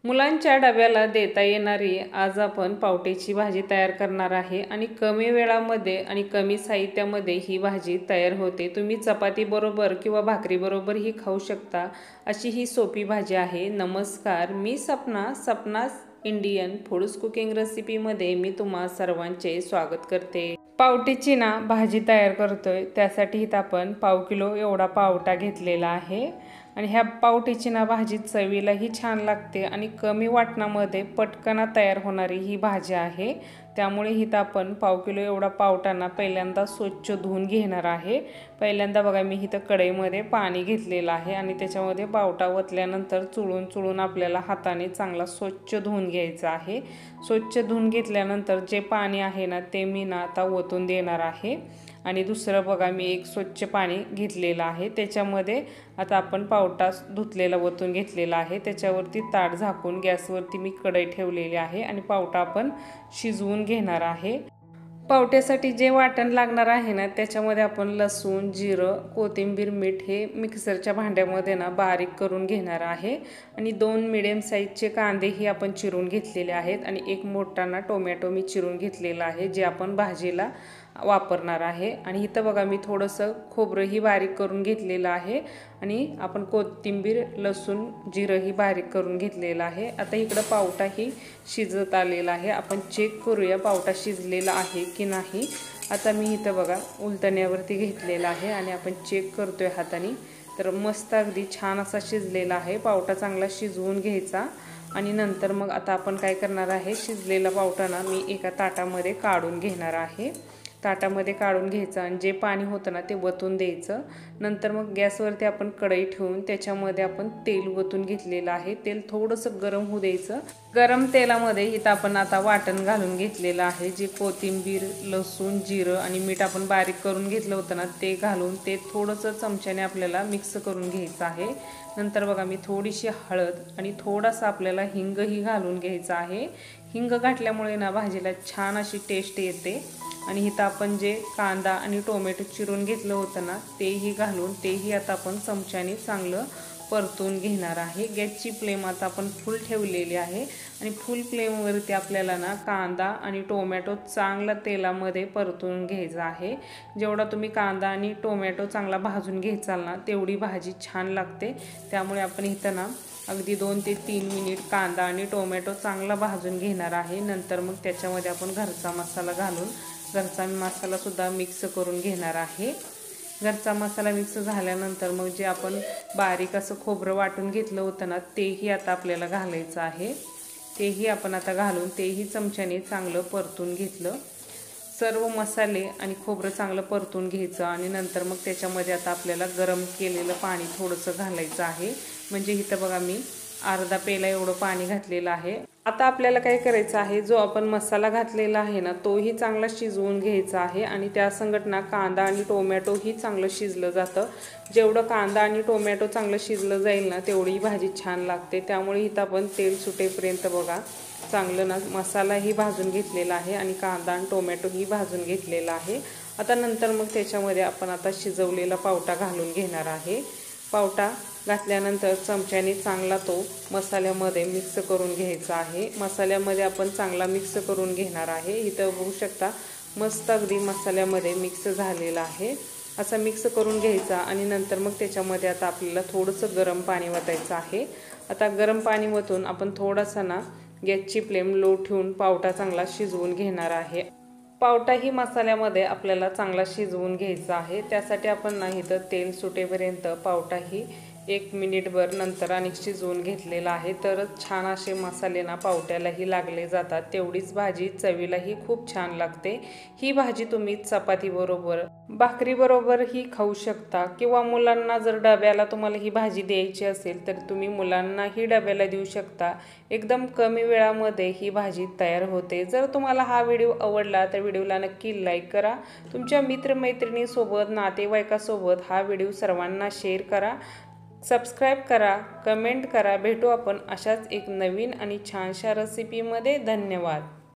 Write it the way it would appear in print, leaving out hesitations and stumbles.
मुलांच्या डब्याला देता येणारी आज आपण पावट्याची भाजी तयार करणार आहे आणि कमी वेळामध्ये आणि कमी साहित्यामध्ये ही भाजी तयार होते। तुम्ही चपाती बरोबर किंवा भाकरी बरोबर ही खाऊ शकता अशी ही सोपी भाजी आहे। नमस्कार, मी सपनास इंडियन फूड्स कुकिंग रेसिपीमध्ये मी तुम्हा सर्वांचे स्वागत करते। पावट्याची भाजी तयार करतोय, त्यासाठी इथं आपण पाव किलो एवढा पावटा घेतलेला आहे आणि ह्या पावट्याची भाजी चवीलाही छान लागते आणि कमी वाटणामध्ये पटकन तयार होणारी ही भाजी आहे। त्यामुळे इथं आपण पाव किलो एवढा पावटा पहिल्यांदा स्वच्छ धुवून घेणार आहे। पहिल्यांदा बघा, मी इथं कढईमध्ये पाणी घेतलेलं आहे आणि त्याच्यामध्ये पावटा ओतल्यानंतर चुळून आपल्याला हाताने चांगला स्वच्छ धुवून घ्यायचा आहे। स्वच्छ धुवून घेतल्यानंतर जे पाणी आहे ते मी आता ओतून देणार आहे आणि दुसरं बघा, मी एक स्वच्छ पाणी घेतलेलं आहे, त्याच्यामध्ये आता आपण पावटा धुतलेला ओतून घेतलेला आहे। त्याच्यावरती ताट झाकून गॅसवरती मी कढई ठेवलेली आहे आणि पावटा आपण शिजवून घेणार आहे। पावट्यासाठी जे वाटण लागणार आहे त्याच्यामध्ये आपण लसूण, जिरं, कोथिंबीर, मीठ हे मिक्सरच्या भांड्यामध्ये बारीक करून घेणार आहे आणि 2 मीडियम साईजचे कांदे ही आपण चिरून घेतलेले आहेत आणि एक मोठा टोमॅटो मी चिरून घेतलेला आहे, जे आपण भाजीला वापरणार आहे। आणि इथं बघा, मी थोडंसं खोबरंही बारीक करून घेतलेलं आहे आणि आपण कोथिंबीर, लसूण, जिरं ही बारीक करून घेतलेलं आहे। आता इकडं पावटाही शिजत आलेला आहे, आपण चेक करूया पावटा शिजलेला आहे की नाही। आता मी इथं बघा उलटण्यावरती घेतलेला आहे आणि आपण चेक करतोय हाताने, तर मस्त अगदी छान असा शिजलेला आहे। पावटा चांगला शिजवून घ्यायचा आणि नंतर मग आता आपण काय करणार आहे, शिजलेला पावटा मी एका ताटामध्ये काढून घेणार आहे। ताटामध्ये काढून घ्यायचं आणि जे पाणी होतं ते वतून द्यायचं। नंतर मग गॅसवरती आपण कढई ठेवून त्याच्यामध्ये आपण तेल वतून घेतलेलं आहे। तेल थोडंसं गरम होऊ द्यायचं। गरम तेलामध्ये इथं आपण आता वाटण घालून घेतलेलं आहे, जे कोथिंबीर, लसूण, जिरं आणि मीठ आपण बारीक करून घेतलं होतं ते घालून ते थोडंसं चमच्याने आपल्याला मिक्स करून घ्यायचं आहे। नंतर बघा, मी थोडीशी हळद आणि थोडासा आपल्याला हिंगही घालून घ्यायचा आहे। हिंग घातल्यामुळे भाजीला छान अशी टेस्ट येते। आणि इथं आपण जे कांदा आणि टोमॅटो चिरून घेतलं होतं तेही घालून तेही आता आपण चमच्याने चांगलं परतून घेणार आहे। गॅसची फ्लेम आता आपण फुल ठेवलेली आहे आणि फुल फ्लेमवरती आपल्याला कांदा आणि टोमॅटो चांगला तेलामध्ये परतून घ्यायचा आहे। जेवढा तुम्ही कांदा आणि टोमॅटो चांगला भाजून घ्यायचाल तेवढी भाजी छान लागते। त्यामुळे आपण इथं अगदी 2 ते 3 मिनिट कांदा आणि टोमॅटो चांगला भाजून घेणार आहे। नंतर मग त्याच्यामध्ये आपण घरचा मसाला घालून घरचा मसाला सुद्धा मिक्स करून घेणार आहे। घरचा मसाला मिक्स झाल्यानंतर मग जे आपण बारीक असं खोबरं वाटून घेतलं होतं तेही आता आपल्याला घालायचं आहे। तेही आपण आता घालून तेही चमच्याने चांगलं परतून घेतलं। सर्व मसाले आणि खोबरं चांगलं परतून घ्यायचं आणि नंतर मग त्याच्यामध्ये आता आपल्याला गरम केलेलं पाणी थोडंसं घालायचं आहे। म्हणजे इथं बघा, मी अर्धा पेला एवढं पाणी घातलेलं आहे। आता आपल्याला काय करायचं आहे, जो आपण मसाला घातलेला आहे तोही चांगला शिजवून घ्यायचा आहे आणि त्या संगटना कांदा आणि टोमॅटो ही चांगलं शिजलं जातं। जेवढं कांदा आणि टोमॅटो चांगलं शिजलं जाईल तेवढी भाजी छान लागते। त्यामुळे इथं आपण तेल सुटेपर्यंत बघा चांगलं मसालाही भाजून घेतलेला आहे आणि कांदा आणि टोमॅटोही भाजून घेतलेला आहे। आता नंतर मग त्याच्यामध्ये आपण आता शिजवलेला पावटा घालून घेणार आहे। पावटा घातल्यानंतर चमच्याने चांगला तो मसाल्यामध्ये मिक्स करून घ्यायचा आहे। मसाल्यामध्ये आपण चांगला मिक्स करून घेणार आहे। इथं बघू शकता मस्त अगदी मसाल्यामध्ये मिक्स झालेला आहे। असं मिक्स करून घ्यायचा आणि नंतर मग त्याच्यामध्ये आता आपल्याला थोडंसं गरम पाणी वतायचं आहे। आता गरम पाणी वतून आपण थोडासा गॅसची फ्लेम लो ठेवून पावटा चांगला शिजवून घेणार आहे। पावटाही मसाल्यामध्ये आपल्याला चांगला शिजवून घ्यायचा आहे। त्यासाठी आपण इथं तेल सुटेपर्यंत पावटाही 1 मिनिटभर नंतर आणि शिजवून घेतलेला आहे, तरच छान असे मसाले पावट्यालाही लागले जातात। तेवढीच भाजी चवीलाही खूप छान लागते। ही भाजी तुम्ही चपाती बरोबर, भाकरी बरोबर ही खाऊ शकता किंवा मुलांना जर डब्याला तुम्हाला ही भाजी द्यायची असेल तर तुम्ही मुलांनाही डब्याला देऊ शकता। एकदम कमी वेळामध्ये ही भाजी तयार होते। जर तुम्हाला हा व्हिडिओ आवडला तर व्हिडिओला नक्की लाईक करा। तुमच्या मित्रमैत्रिणीसोबत, नातेवाईकासोबत हा व्हिडिओ सर्वांना शेअर करा। सबस्क्राईब करा, कमेंट करा। भेटू आपण अशाच एक नवीन आणि छानशा रेसिपीमध्ये। धन्यवाद।